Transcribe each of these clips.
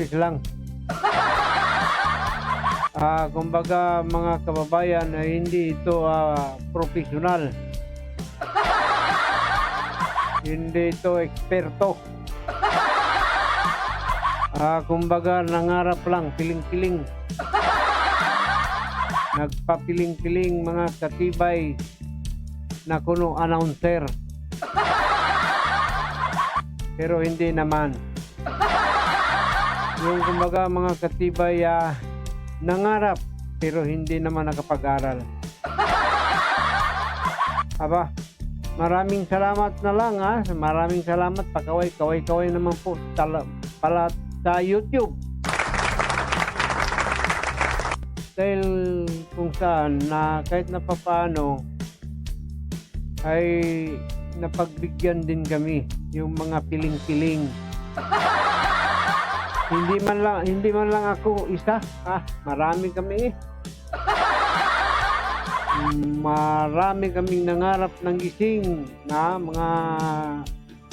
practice lang. Kumbaga mga kababayan, hindi ito profesional. Hindi ito eksperto. Kumbaga nangarap lang, piling-piling. Nagpapiling-piling mga katibay na kuno announcer. Pero hindi naman. Yung kumbaga mga katibay nangarap pero hindi naman nakapag-aral. Aba, maraming salamat na lang Maraming salamat. Pakaway naman po pala sa YouTube. Dahil kung saan na kahit na papaano ay napagbigyan din kami yung mga piling-piling. Hindi man lang ako isa. Marami kami Marami kaming nangarap ng gising na mga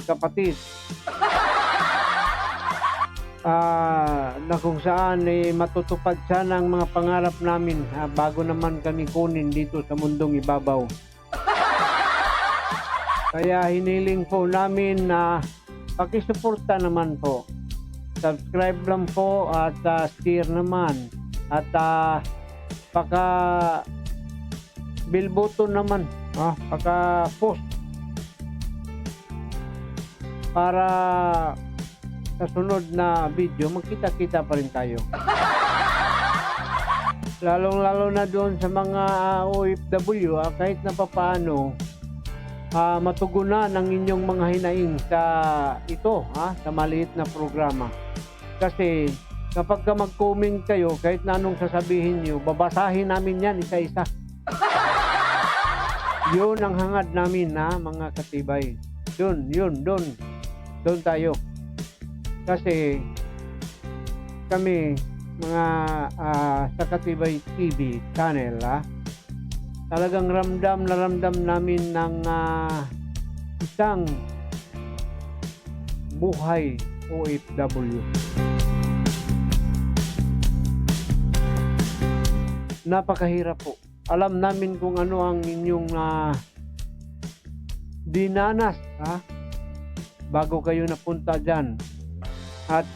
kapatid. Na kung saan matutupad sana ang mga pangarap namin bago naman kami kunin dito sa mundong ibabaw. Kaya hiniling po namin na pakisuporta naman po. Subscribe lang po at share naman at paka bell button naman, paka post para sa sunod na video magkita-kita pa rin tayo. Lalong-lalo na doon sa mga OFW, kahit na papaano matugunan ang inyong mga hinaing sa ito, sa maliit na programa. Kasi kapag mag-comment kayo, kahit na anong sasabihin nyo, babasahin namin yan isa-isa. Yun ang hangad namin mga katibay. Doon tayo. Kasi kami mga sa Katibay TV channel, talagang ramdam namin ng isang buhay OFW. Napakahirap po. Alam namin kung ano ang inyong dinanas bago kayo napunta dyan. At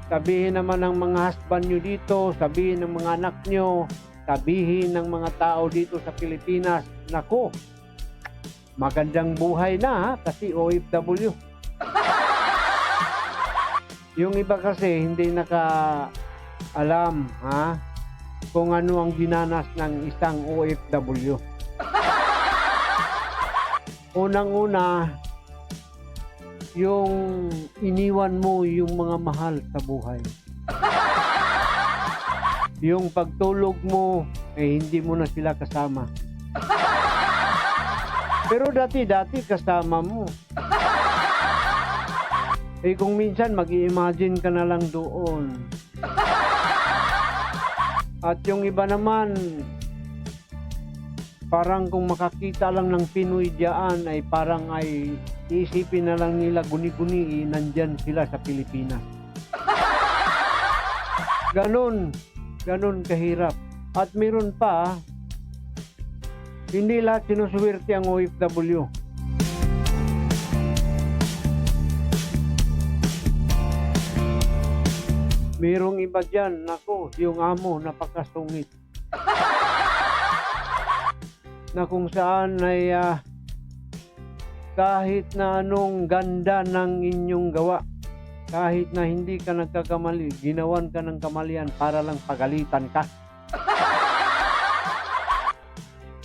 sabihin naman ng mga husband nyo dito, sabihin ng mga anak nyo, sabihin ng mga tao dito sa Pilipinas, nako, magandang buhay na kasi OFW. Yung iba kasi hindi naka-alam kung ano ang dinanas ng isang OFW. Unang-una, yung iniwan mo yung mga mahal sa buhay. Yung pagtulog mo, hindi mo na sila kasama. Pero dati kasama mo. Kung minsan mag-i-imagine ka na lang doon. At yung iba naman, parang kung makakita lang ng Pinoy diyan ay parang ay iisipin na lang nila guni-guni nandyan sila sa Pilipinas. Ganon kahirap. At meron pa, hindi lahat sinuswerte ang OFW. Merong iba dyan, nako, yung amo napakasungit. Na kung saan ay kahit na anong ganda ng inyong gawa, kahit na hindi ka nagkakamali, ginawan ka ng kamalian para lang pagalitan ka.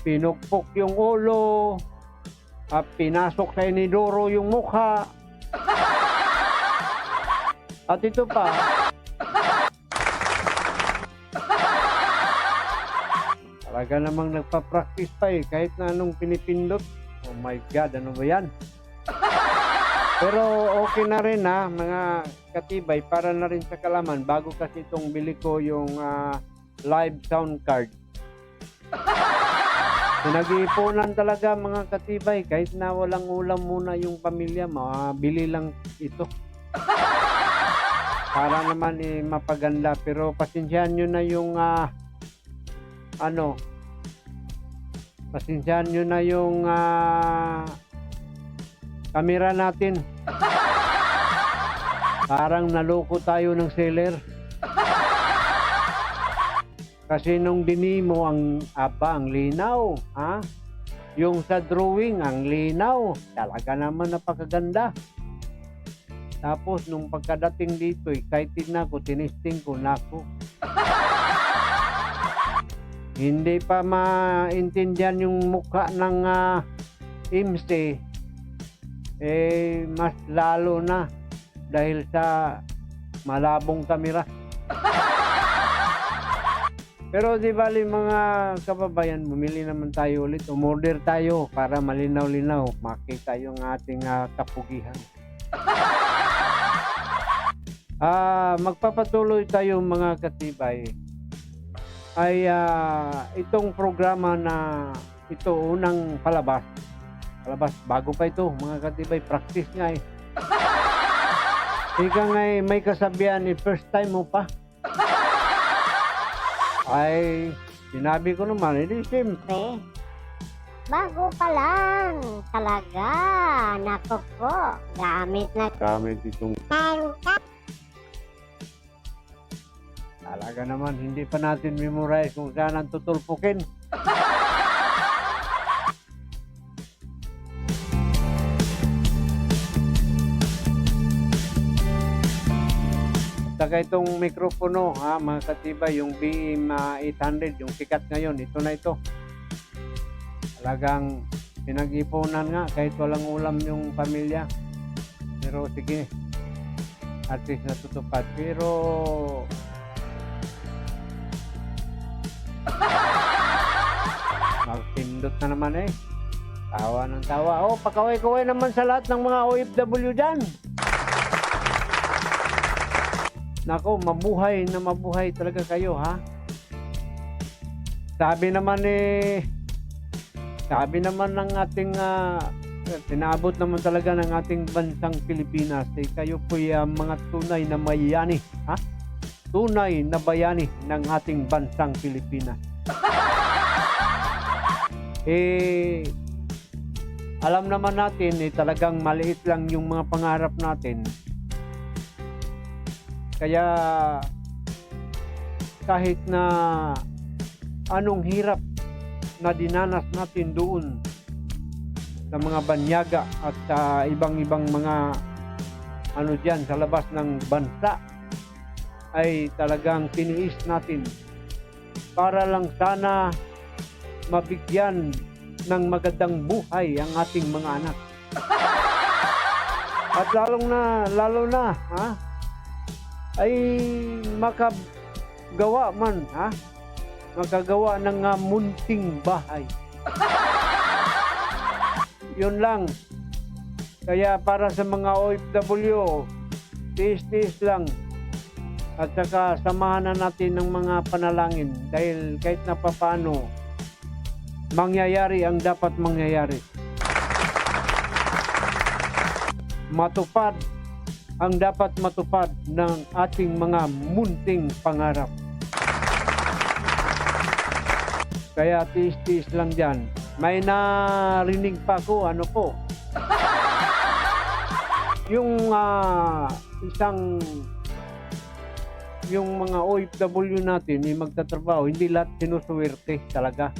Pinukpok yung ulo, pinasok sa inidoro yung mukha. At ito pa, talaga namang nagpa-practice pa kahit na anong pinipindot. Oh my God, ano ba yan? Pero okay na rin mga katibay, para na rin sa kalaman. Bago kasi itong bili ko yung live sound card. Pinag-iipunan talaga mga katibay, kahit na walang ulam muna yung pamilya, mabili lang ito. para naman mapaganda, pero pasensyahan nyo na yung pasensyahan nyo na yung kamera natin. Parang naloko tayo ng seller. Kasi nung dinimo ang linaw, ha? Yung sa drawing, ang linaw. Talaga naman napakaganda. Tapos nung pagkadating dito, excited na ako, tinisting ko, nako. Hindi pa maintindihan yung mukha ng MC. Mas lalo na dahil sa malabong kamera. Pero di bali mga kababayan, bumili naman tayo ulit. Umorder tayo para malinaw-linaw. Makita yung ating kapugihan. Magpapatuloy tayo mga katibay. Ay itong programa na ito unang palabas. Bago pa ito mga katibay. Practice nga eh. Ika nga may kasabihan first time mo pa. Ay, sinabi ko naman, hindi siyempre. Bago pa lang, talaga. Nako po, gamit itong talaga naman, hindi pa natin memorize kung saan ang tutulpukin. Saka itong mikropono, mga katibay, yung BM800, yung sikat ngayon, ito na ito. Talagang pinag-ipunan nga kahit walang ulam yung pamilya. Pero sige, at least natutupad. Pero magpindot na naman eh. Tawa ng tawa. Pakaway-kaway naman sa lahat ng mga OFW dyan. Nako, mabuhay na mabuhay talaga kayo, ha? Sabi naman ng ating pinaabot naman talaga ng ating bansang Pilipinas, kayo po mga tunay na bayani, ha? Tunay na bayani ng ating bansang Pilipinas. Alam naman natin talagang maliit lang yung mga pangarap natin. Kaya kahit na anong hirap na dinanas natin doon sa mga banyaga at sa ibang-ibang mga dyan sa labas ng bansa, ay talagang tiniis natin para lang sana mabigyan ng magandang buhay ang ating mga anak. At lalo na, ay makagawa man, makagawa ng munting bahay. Yun lang. Kaya para sa mga OFW, tiis-tiis lang. At saka samahan na natin ng mga panalangin dahil kahit na papaano, mangyayari ang dapat mangyayari. Matupad ang dapat matupad ng ating mga munting pangarap. Kaya tiis-tiis lang dyan. May narinig pa ko, yung yung mga OFW natin magtatrabaho, hindi lahat sinusuwerte talaga.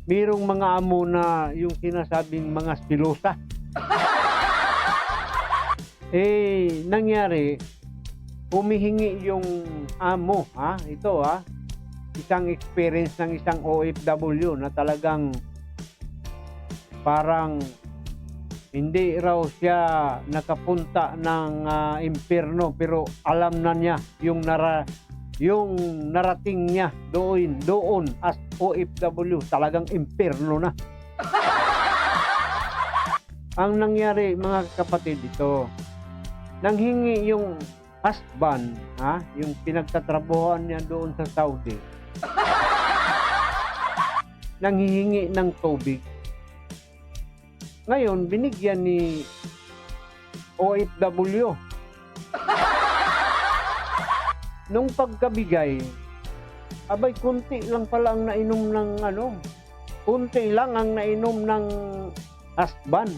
Mayroong mga amo na yung sinasabing mga silosa. Nangyari, humihingi yung amo, isang experience ng isang OFW na talagang parang hindi raw siya nakapunta ng impyerno, pero alam na niya yung narating niya doon as OFW, talagang impyerno na. Ang nangyari mga kapatid, ito nanghingi yung husband, yung pinagtatrabahoan niya doon sa Saudi, nanghihingi ng tubig. Ngayon, binigyan ni OFW. nung pagkabigay, abay kunti lang pala ang nainom ng kunti lang ang nainom ng husband.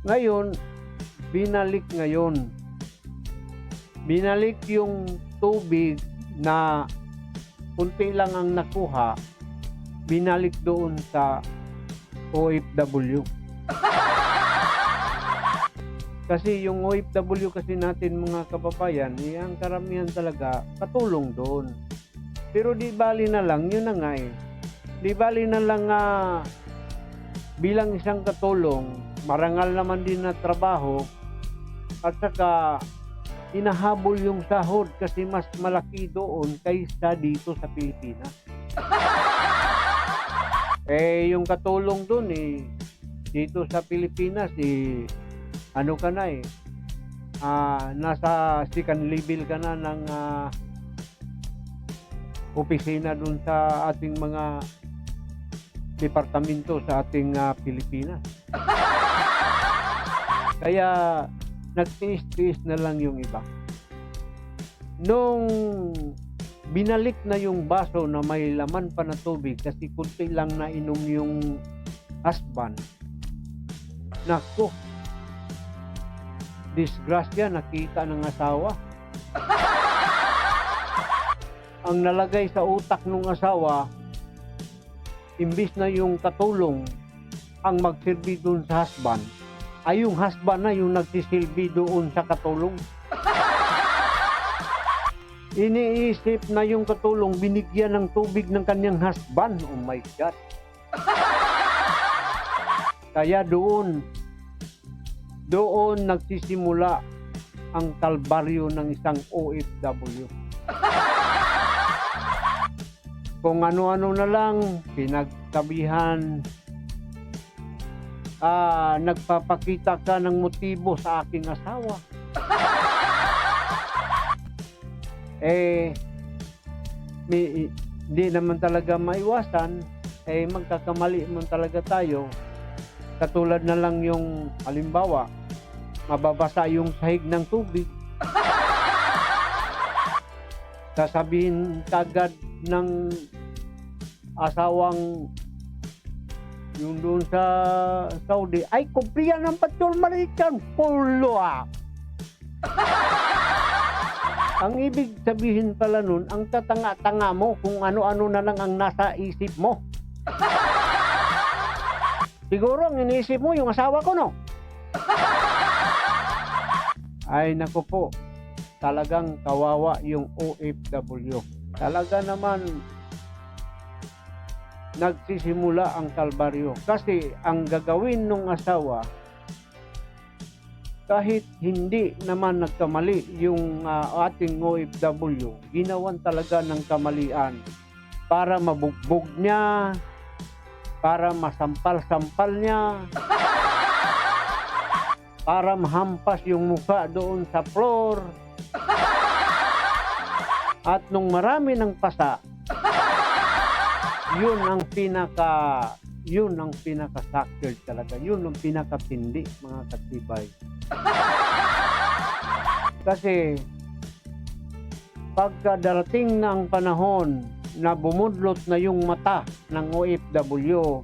Ngayon, binalik yung tubig na kunti lang ang nakuha, binalik doon sa OFW. Kasi yung OFW kasi natin mga kababayan, ang karamihan talaga katulong doon. Pero di bali na lang, yun na nga eh. Di bali na lang bilang isang katulong, marangal naman din na trabaho, at saka inahabol yung sahod kasi mas malaki doon kaysa dito sa Pilipinas. Yung katulong doon dito sa Pilipinas ano ka na nasa second level ka na ng opisina doon sa ating mga departamento sa ating Pilipinas. Kaya nagtiis-tiis na lang yung iba. Nung binalik na yung baso na may laman pa na tubig kasi kunti lang na inom yung husband, naku, disgrasya nakita ng asawa. Ang nalagay sa utak ng asawa, imbis na yung katulong ang magsilbi doon sa husband, ay yung husband na yung nagsisilbi doon sa katulong. Iniisip na yung katulong binigyan ng tubig ng kanyang husband. Oh my God. Kaya doon nagsisimula ang kalbaryo ng isang OFW. Kung ano-ano na lang, pinagsabihan, nagpapakita ka ng motibo sa aking asawa. Hindi naman talaga maiwasan, magkakamali man talaga tayo. Katulad na lang yung halimbawa, mababasa yung sahig ng tubig. Sasabihin kagad ng asawang yung doon sa Saudi, ay kumpiya ng Patrol Marican, pulo Ang ibig sabihin pala nun, ang tatanga-tanga mo kung ano-ano na lang ang nasa isip mo. Siguro ang iniisip mo yung asawa ko, no? Ay naku po, talagang kawawa yung OFW. Talaga naman nagsisimula ang kalbaryo. Kasi ang gagawin ng asawa, kahit hindi naman nagkamali yung ating OFW, ginawan talaga ng kamalian para mabugbog niya, para masampal-sampal niya, para mahampas yung mukha doon sa floor. At nung marami ng pasa, yun ang pinaka-sacred talaga. Yun ang pinakatindi, mga katibay. Kasi pagka darating na ang panahon na bumudlot na yung mata ng OFW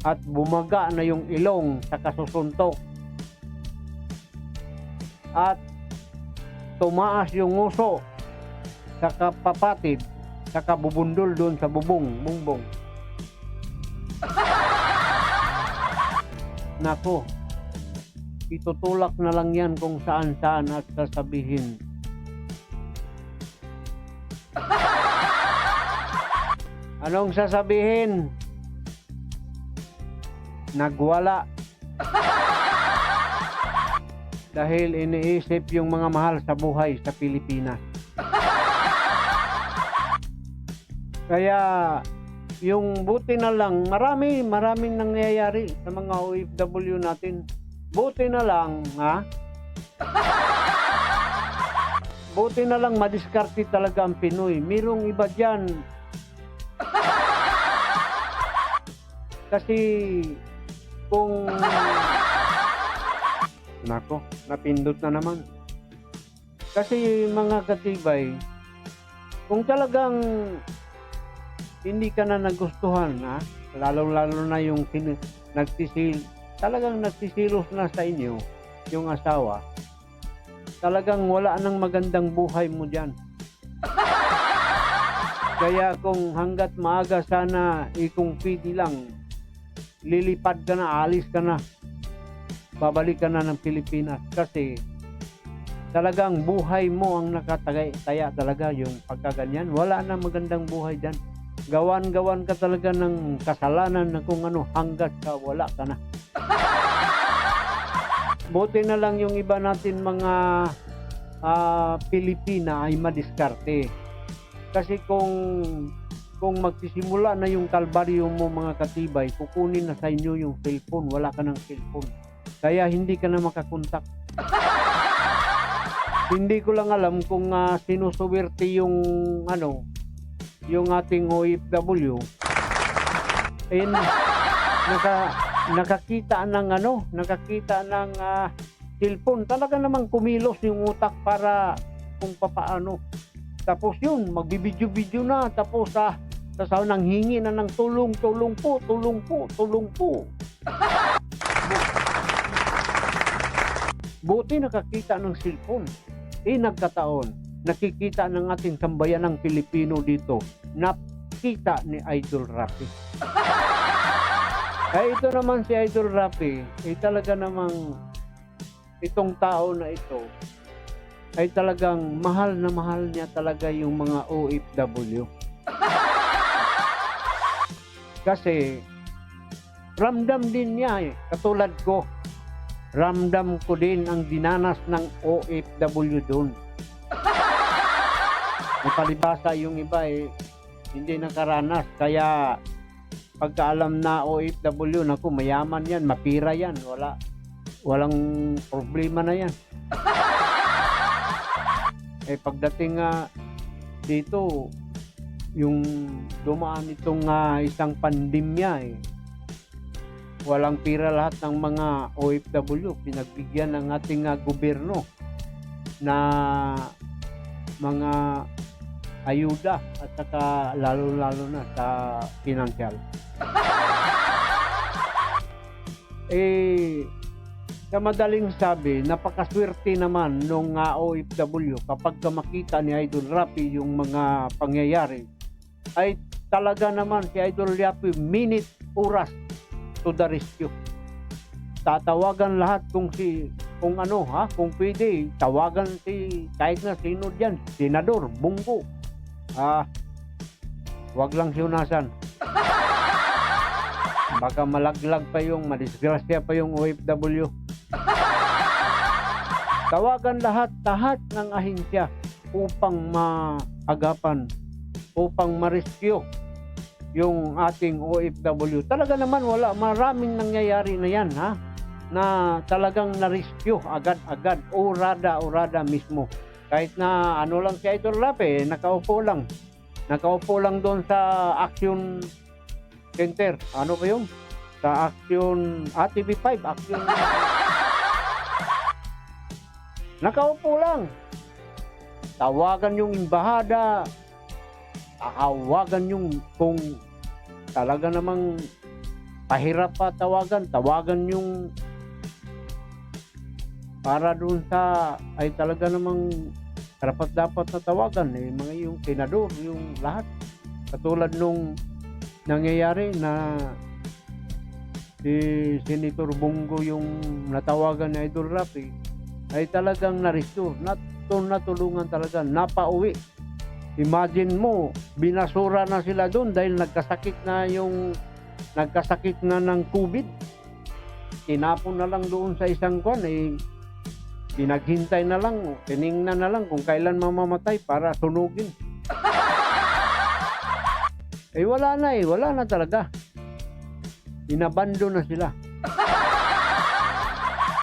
at bumaga na yung ilong sa kasusuntok at tumaas yung nguso sa kapapatid, sa kabubundol doon sa bumbong. Nako, itutulak na lang yan kung saan-saan at sasabihin, anong sasabihin? Nagwala. Dahil iniisip yung mga mahal sa buhay sa Pilipinas. Kaya yung buti na lang, maraming nangyayari sa mga OFW natin. Buti na lang, buti na lang madiskarte talaga ang Pinoy. Merong iba dyan. Kasi kung nako, napindot na naman. Kasi mga katibay, kung talagang hindi ka na nagustuhan, ha? Lalo-lalo na yung talagang nagsisilos na sa inyo yung asawa, talagang wala nang magandang buhay mo dyan. Kaya kung hanggat maaga sana, kung pwede lang, lilipad ka na, alis ka na, babalik ka na ng Pilipinas. Kasi talagang buhay mo ang nakataya talaga yung pagkaganyan. Wala na magandang buhay dyan. Gawan-gawan ka talaga ng kasalanan na kung ano, hanggat ka wala ka na. Buti na lang yung iba natin mga Pilipina ay madiskarte. Kasi kung magsisimula na yung kalbaryo mo mga katibay, kukunin na sa inyo yung cellphone. Wala ka ng cellphone. Kaya hindi ka na makakontak. Hindi ko lang alam kung sinusuwerte yung ating OFW. Nakakita ng cellphone. Talaga namang kumilos yung utak para kung papaano. Tapos yun, magbibidyo-video na. Tapos nang hingi na ng tulong po. Buti nakakita ng cellphone. Nagkataon, nakikita ng ating sambayanang Pilipino dito, nakita ni Idol Rafi. Ito naman si Idol Rafi, talaga namang itong tao na ito, ay talagang mahal na mahal niya talaga yung mga OFW. Kasi ramdam din niya katulad ko. Ramdam ko din ang dinanas ng OFW doon. May palibasa yung iba hindi nakaranas. Kaya pagkaalam na OFW, naku, mayaman yan, mapira yan. Walang problema na yan. Pagdating dito, yung dumaan itong isang pandemya walang pira lahat ng mga OFW. Pinagbigyan ng ating gobyerno na mga ayuda at saka lalo-lalo na sa financial. Sa madaling sabi, napakaswerte naman nung OFW kapag makita ni Idol Rafi yung mga pangyayari, ay talaga naman si Idol Rafi oras to the rescue. Tatawagan lahat kung pwede, tawagan kahit na sino diyan, senador, Bongo. Wag lang siunasan. Baka malaglag pa madisgrasya pa yung OFW. Tawagan lahat ng ahensya upang maagapan, upang ma-rescue yung ating OFW. Talaga naman maraming nangyayari na yan, na talagang na-rescue agad-agad, orada mismo. Kahit na lang si Idol Rafi, nakaupo lang doon sa Action Center. Ano ba yun? Sa Action, TV5, Action. Nakaupo lang. Tawagan yung embahada, tawagan yung kung talaga namang pahirap pa tawagan yung para doon ay talaga namang dapat na tawagan mga yung senador, yung lahat. Katulad nung nangyayari na si Senator Bongo yung natawagan ni Idol Rafi, ay talagang na-restore, natulungan talaga, napauwi. Imagine mo, binasura na sila doon dahil nagkasakit na ng COVID. Tinapon na lang doon sa isang pinaghintay na lang, tiningnan na lang kung kailan mamamatay para sunugin. Wala na talaga. Inabando na sila.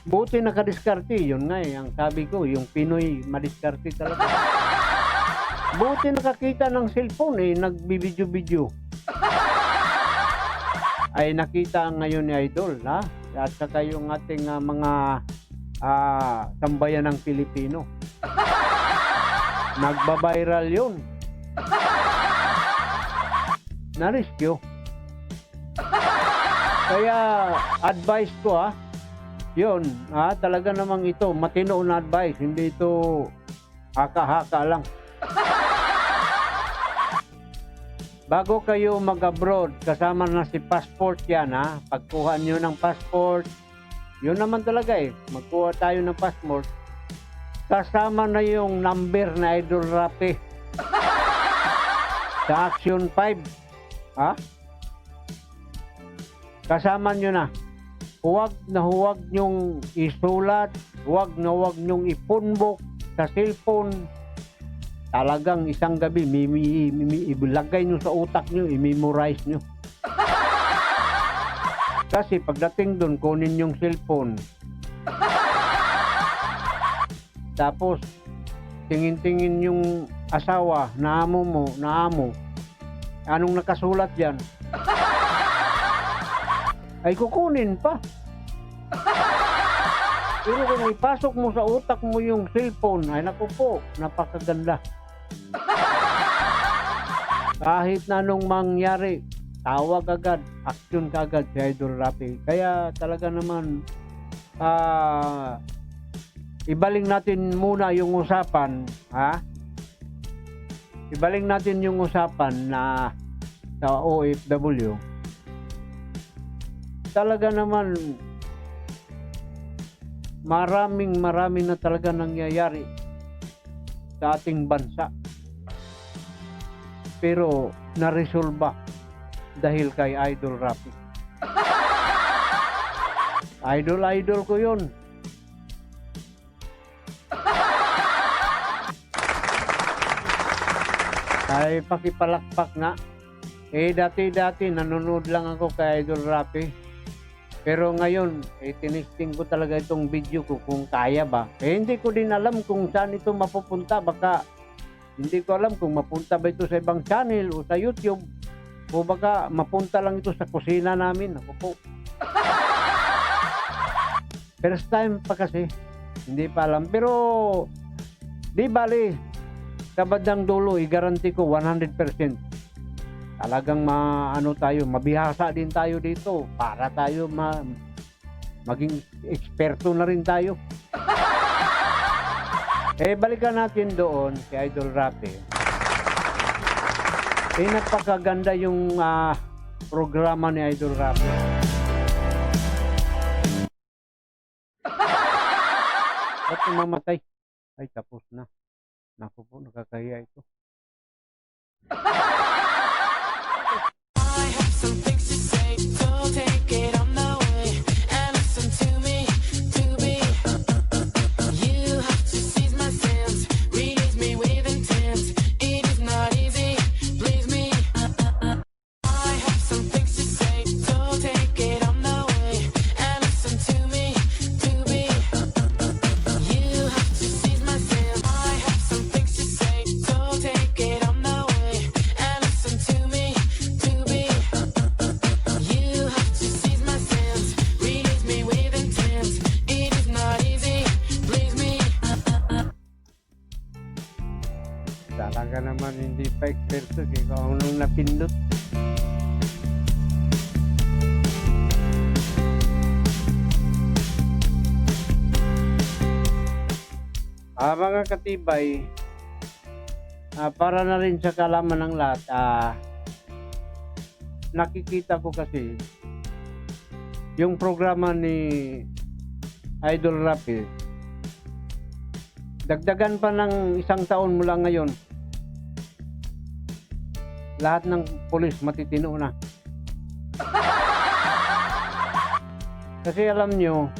Buti nakadiskarte, yun nga ang sabi ko, yung Pinoy madiskarte talaga. Buti nakakita ng cellphone nagbibidyo-video. Ay nakita ngayon ni Idol, at saka yung ating mga sambayan ng Pilipino. Nagba-viral yun. Na-rescue. Kaya advice ko yun, talaga namang ito, matino na advice, hindi ito haka-haka lang. Bago kayo mag-abroad, kasama na si passport yan pagkuha nyo ng passport, yun naman talaga magkuha tayo ng passport, kasama na yung number na Idol Rapi sa Action 5. Kasama nyo na. Huwag nyong isulat, huwag nyong ipunbok sa cellphone. Talagang isang gabi, ilagay nyo sa utak nyo, i-memorize nyo. Kasi pagdating doon, kunin yung cellphone. Tapos, tingin-tingin yung asawa, na amo. Anong nakasulat dyan? Ay kukunin pa. Pero kung ipasok mo sa utak mo yung cellphone, ay naku po, napakaganda. Kahit na anong mangyari, tawag agad, action kagad si Idol Rapi. Kaya talaga naman, ibaling natin muna yung usapan, Ibaling natin yung usapan na sa OFW. Talaga naman, marami na talaga nangyayari sa ating bansa. Pero naresolba dahil kay Idol Rapi. Idol ko yun. Ay pakipalakpak nga. Dati nanonood lang ako kay Idol Rapi. Pero ngayon, tinisting ko talaga itong video ko kung kaya ba. Hindi ko din alam kung saan ito mapupunta. Baka hindi ko alam kung mapunta ba ito sa ibang channel o sa YouTube. O baka mapunta lang ito sa kusina namin. Ako po. First time pa kasi. Hindi pa alam. Pero di bali, sa bandang dulo, i-guarantee ko 100%. Talagang mabihasa din tayo dito para tayo maging eksperto na rin tayo. Balikan natin doon si Idol Rapi. Napakaganda yung programa ni Idol Rapi. Ba't mamatay? Ay, tapos na. Naku po, nakakahiya ito. I have some things to say, so take it on the way and listen to me, to be. You have to seize my sense, release me with intent. It is not easy, please me. I have some things to say, so take it on the way and listen to me, to be. You have to seize my sense. I have some things to say, so take it on the way and listen to me, to be. You have to seize my sense, release me with intent. It is not easy, please me. Talaga naman hindi pa eksperto kung anong napindot. Mga katibay, para na rin sa kalaman ng lahat, nakikita ko kasi yung programa ni Idol Rapi, dagdagan pa ng 1 taon mula ngayon, lahat ng pulis matitino na. Kasi alam nyo,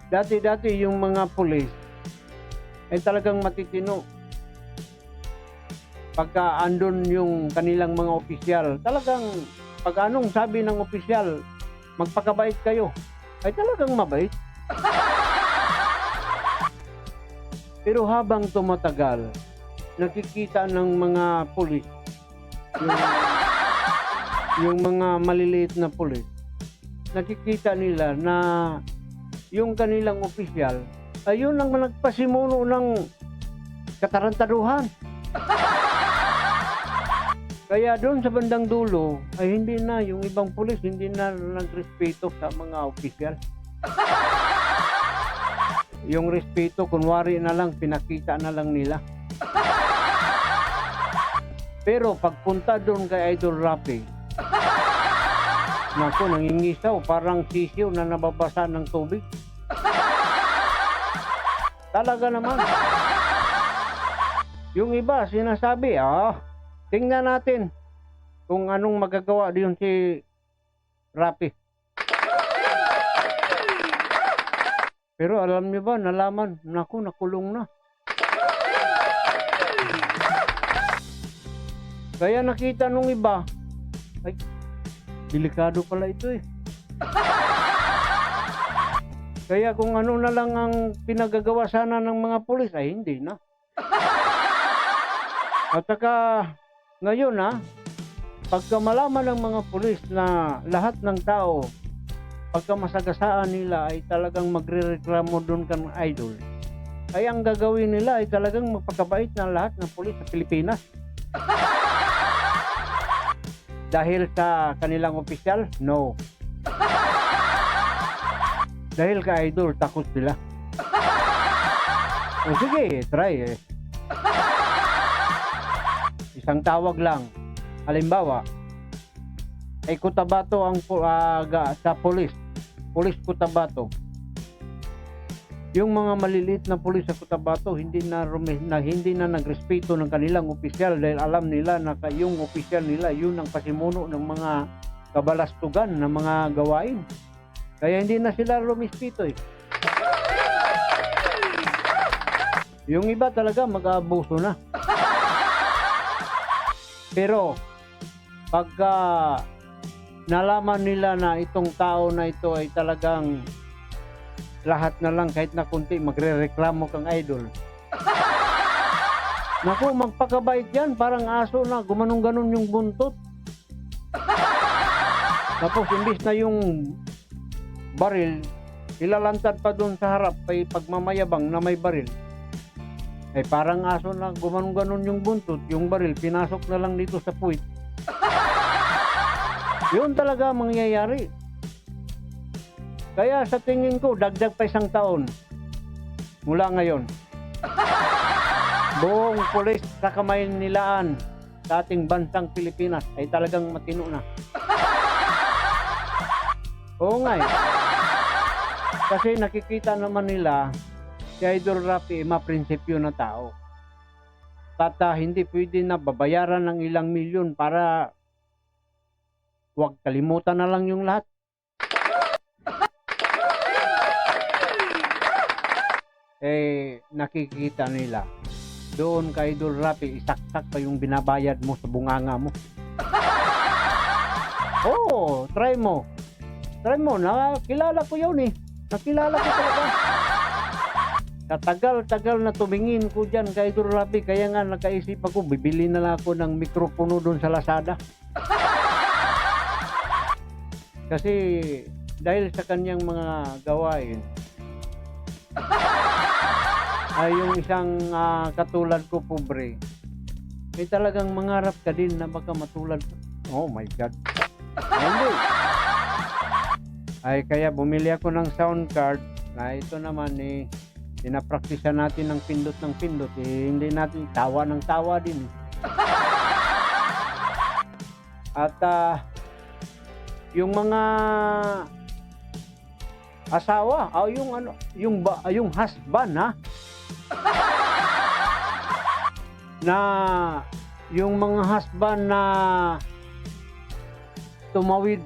dati yung mga pulis ay talagang matitino. Pagka andun yung kanilang mga opisyal, talagang pag anong sabi ng opisyal, magpakabait kayo, ay talagang mabait. Pero habang tumatagal, nakikita ng mga pulis, yung mga maliliit na pulis, nakikita nila na yung kanilang opisyal, ayun ang nagpasimuno ng katarantaduhan. Kaya doon sa bandang dulo ay hindi na, yung ibang pulis hindi na nagrespeto sa mga opisyal. Yung respeto, kunwari na lang, pinakita na lang nila. Pero pagpunta doon kay Idol Rafi, naku, nangingisaw, parang sisiw na nababasa ng tubig. Talaga naman. Yung iba, sinasabi, tingnan natin kung anong magagawa diyon si Rafi. Pero alam niyo ba, nalaman, naku, nakulong na. Kaya nakita nung iba, ay, delikado pala ito eh. Kaya kung ano na lang ang pinagagawa sana ng mga pulis, ay hindi na. At saka, ngayon pagka malaman ng mga pulis na lahat ng tao, pagka masagasaan nila ay talagang magrereklamo doon kan idol, ay ang gagawin nila ay talagang magpakabait na lahat ng pulis sa Pilipinas. Dahil sa kanilang opisyal? No. Dahil ka idol, takot sila. O sige, try eh. Isang tawag lang. Halimbawa, ay Cotabato ang sa pulis Cotabato. Yung mga maliliit na pulis sa Cotabato hindi na nagrespeto ng kanilang opisyal dahil alam nila na yung opisyal nila yun ang pasimuno ng mga kabalastugan ng mga gawain. Kaya hindi na sila rumispeto eh. Yung iba talaga mag-aabuso na. Pero pagka nalaman nila na itong tao na ito ay talagang lahat na lang kahit na kunti magrereklamo kang idol. Naku, magpakabait yan, parang aso na gumanong-ganon yung buntot. Tapos imbis na yung baril ilalantad pa doon sa harap ay pagmamayabang na may baril, ay parang aso na gumanong-ganon yung buntot, yung baril pinasok na lang dito sa puwit. Yun talaga mangyayari. Kaya sa tingin ko, dagdag pa 1 taon mula ngayon. Buong pulis sa Kamaynilaan sa ating bansang Pilipinas ay talagang matino na. Oo nga eh. Kasi nakikita naman nila si Idol Rafi maprinsipyo na tao. Tata, hindi pwede na babayaran ng ilang milyon para huwag kalimutan na lang yung lahat. Eh, nakikita nila doon kay Idol Rafi, isaksak pa yung binabayad mo sa bunganga mo. Oo, try mo, nakilala ko yun eh, nakilala ko talaga. Katagal-tagal na tumingin ko dyan kay Idol Rafi, kaya nga nakaisip ako, bibili na lang ako ng mikropono doon sa Lazada. Kasi dahil sa kanyang mga gawain, ay yung isang katulad ko pobre, ay talagang mangarap ka din na baka matulad ko. Oh my God. Hindi. Ay kaya bumili ako ng sound card na ito naman eh, pinapraktisan natin ng pindot eh, hindi natin tawa ng tawa din eh. At yung mga asawa, yung husband na yung mga husband na tumawid,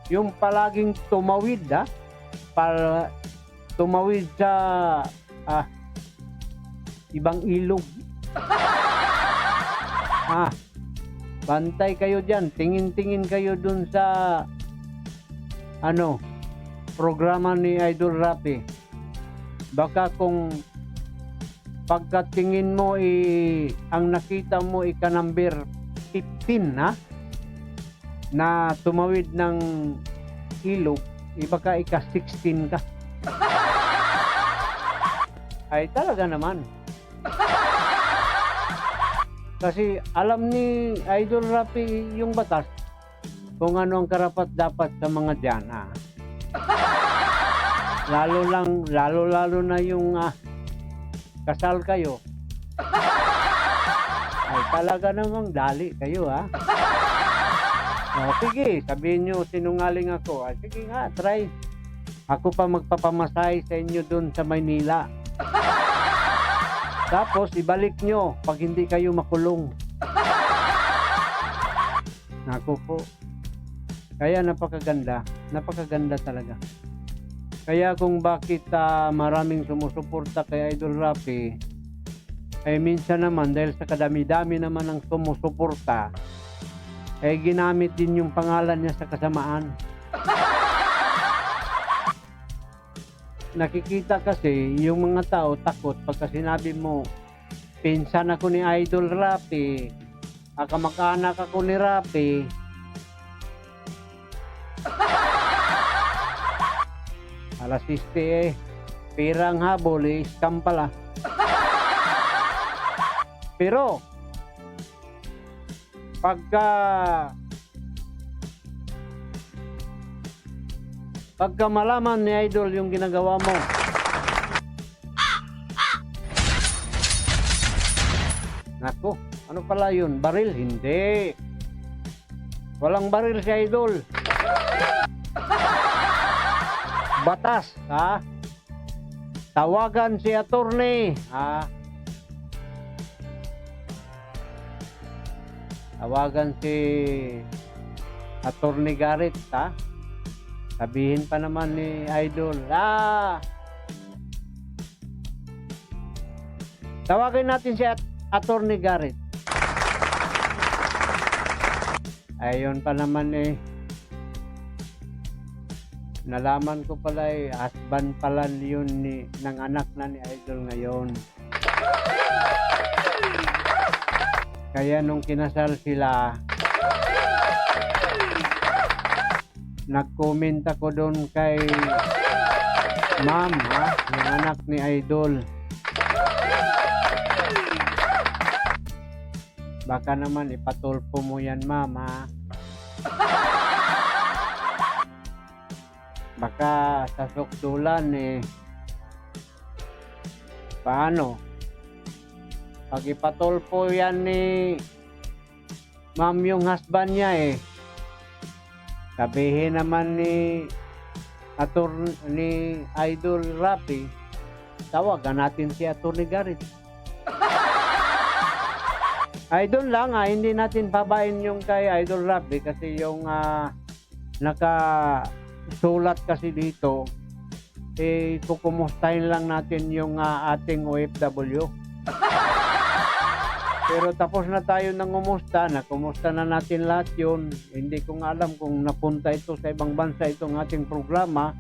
yung palaging tumawid, para tumawid sa ibang ilog. Bantay kayo dyan, tingin-tingin kayo dun sa programa ni Idol Rafi. Baka kung pagkatingin mo ang nakita mo number 15 na tumawid ng ilog, baka 16 ka. Ay talaga naman, Kasi alam ni Idol Rapi yung batas kung ano ang karapat dapat sa mga dyan. Lalo na yung kasal kayo. Ay talaga namang dali kayo sige, sabihin nyo sinungaling ako. Sige nga, try. Ako pa magpapamasahe sa inyo dun sa Maynila. Tapos ibalik nyo pag hindi kayo makulong. Naku po. Kaya napakaganda talaga. Kaya kung bakit maraming sumusuporta kay Idol Rapi, ay minsan naman dahil sa kadami-dami naman ng sumusuporta, ay ginamit din yung pangalan niya sa kasamaan. Nakikita kasi yung mga tao takot pagka sinabi mo pinsan ako ni Idol Rapi, kamag-anak ako ni Rapi. Alas 60 pirang habol scam pala. Pero pagka malaman ni Idol yung ginagawa mo, naku, ano pala yun? Baril? Hindi. Walang baril si Idol. Batas, tawagan si attorney, tawagan si Attorney Garrett, sabihin pa naman ni Idol, tawagin natin si Attorney Garrett. Ayun pa naman nalaman ko pala husband pala yun ng anak na ni Idol ngayon. Kaya nung kinasal sila, nag-comment ako doon kay ma'am, yung anak ni Idol. Baka naman ipatulpo mo yan, ma'am, Baka sa sukdulan paano? Pag ipatulpo yan ni ma'am yung husband niya sabihin naman ni ni Idol Rapi, tawagan natin si Attorney Garrett. Idol lang hindi natin babain yung kay Idol Rapi kasi yung nakasulat kasi dito kukumustahin lang natin yung ating OFW. Pero tapos na tayo ng nakumusta na natin lahat yun. Hindi ko nga alam kung napunta ito sa ibang bansa itong ating programa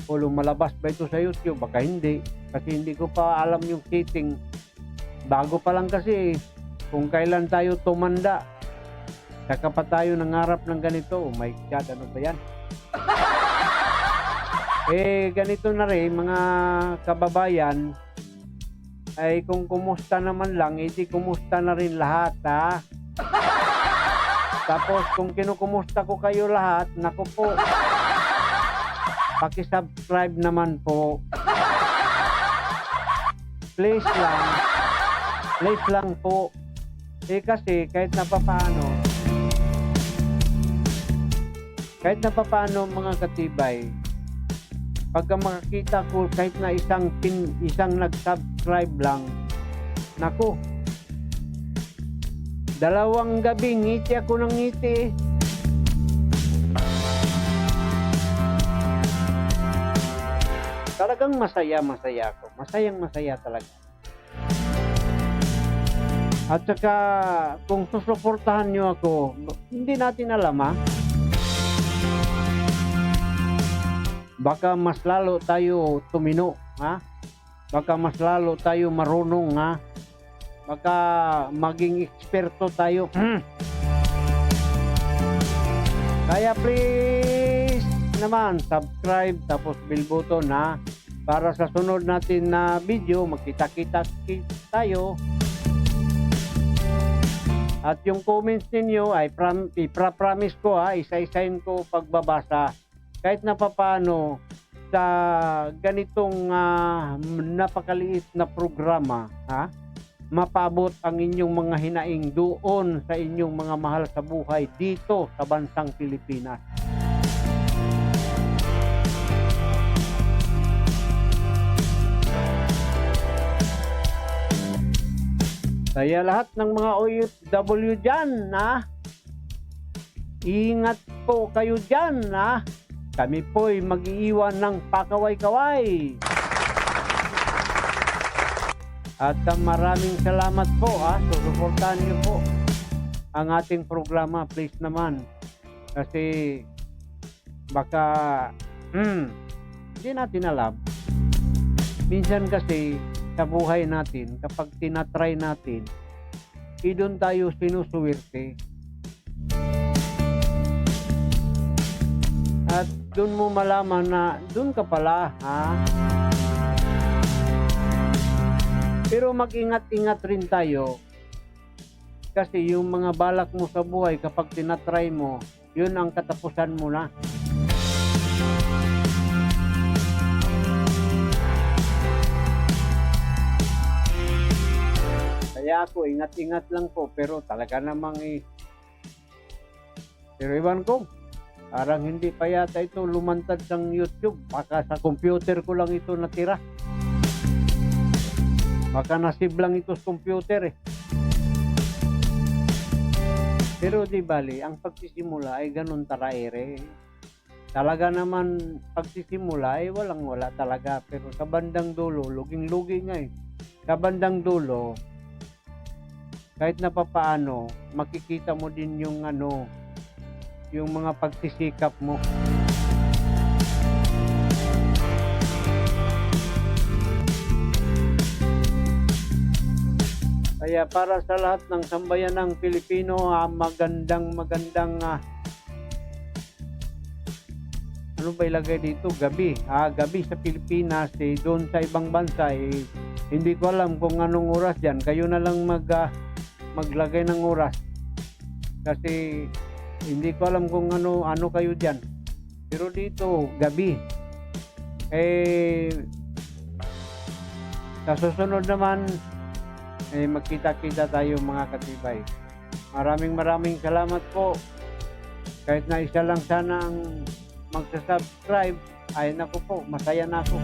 o lumalabas ba ito sa YouTube. Baka hindi. Kasi hindi ko pa alam yung setting. Bago pa lang kasi kung kailan tayo tumanda. Saka pa tayo nangarap ng ganito. Oh my God, ano ba yan? Ganito na rin mga kababayan. Ay kung kumusta naman lang, hindi kumusta na rin lahat, Tapos kung kinukumusta ko kayo lahat, naku po, paki-subscribe naman po. Please lang po. Kasi kahit na papaano mga katibay, pagka makakita ko kahit na isang nag-subscribe lang, naku, 2 gabi ngiti ako ng ngiti. Talagang masaya ako. Masaya talaga. At saka kung susuportahan nyo ako, hindi natin alam baka mas lalo tayo tumino, Baka mas lalo tayo marunong, Baka maging eksperto tayo. Kaya please naman, subscribe tapos bell button, para sa sunod natin na video, magkita-kita tayo. At yung comments ninyo ay ipra-promise ko isa-isahin ko pagbabasa. Kahit na papaano sa ganitong napakaliit na programa, mapabot ang inyong mga hinaing doon sa inyong mga mahal sa buhay dito sa bansang Pilipinas. Kaya lahat ng mga OFW dyan, ingat po kayo dyan, Kami po'y mag-iiwan ng pakaway-kaway. At maraming salamat po, susuportahan niyo po ang ating programa, please naman. Kasi baka hindi natin alam. Minsan kasi sa buhay natin, kapag tinatry natin, doon tayo sinusuwerte. At doon mo malaman na doon ka pala, Pero mag-ingat-ingat rin tayo. Kasi yung mga balak mo sa buhay, kapag tinatry mo, yun ang katapusan mo na. Kaya ako, ingat-ingat lang po, pero talaga namang pero iwan ko, parang hindi pa yata ito lumantad sa YouTube. Baka sa computer ko lang ito natira. Baka nasib lang ito sa computer Pero di bali, ang pagsisimula ay ganun taraere. Talaga naman, pagsisimula ay walang-wala talaga. Pero sa bandang dulo, luging-lugi nga Sa bandang dulo, kahit na papaano, makikita mo din yung yung mga pagsisikap mo. Kaya para sa lahat ng sambayanang Pilipino, magandang ano ba ilagay dito? Gabi. Gabi sa Pilipinas, doon sa ibang bansa, hindi ko alam kung anong oras yan. Kayo na lang maglagay ng oras. Kasi hindi ko alam kung ano kayo dyan. Pero dito, gabi. Sa susunod naman, magkita-kita tayo mga katibay. Maraming salamat po. Kahit na isa lang sana ang magsasubscribe, ay naku po, masaya na ako.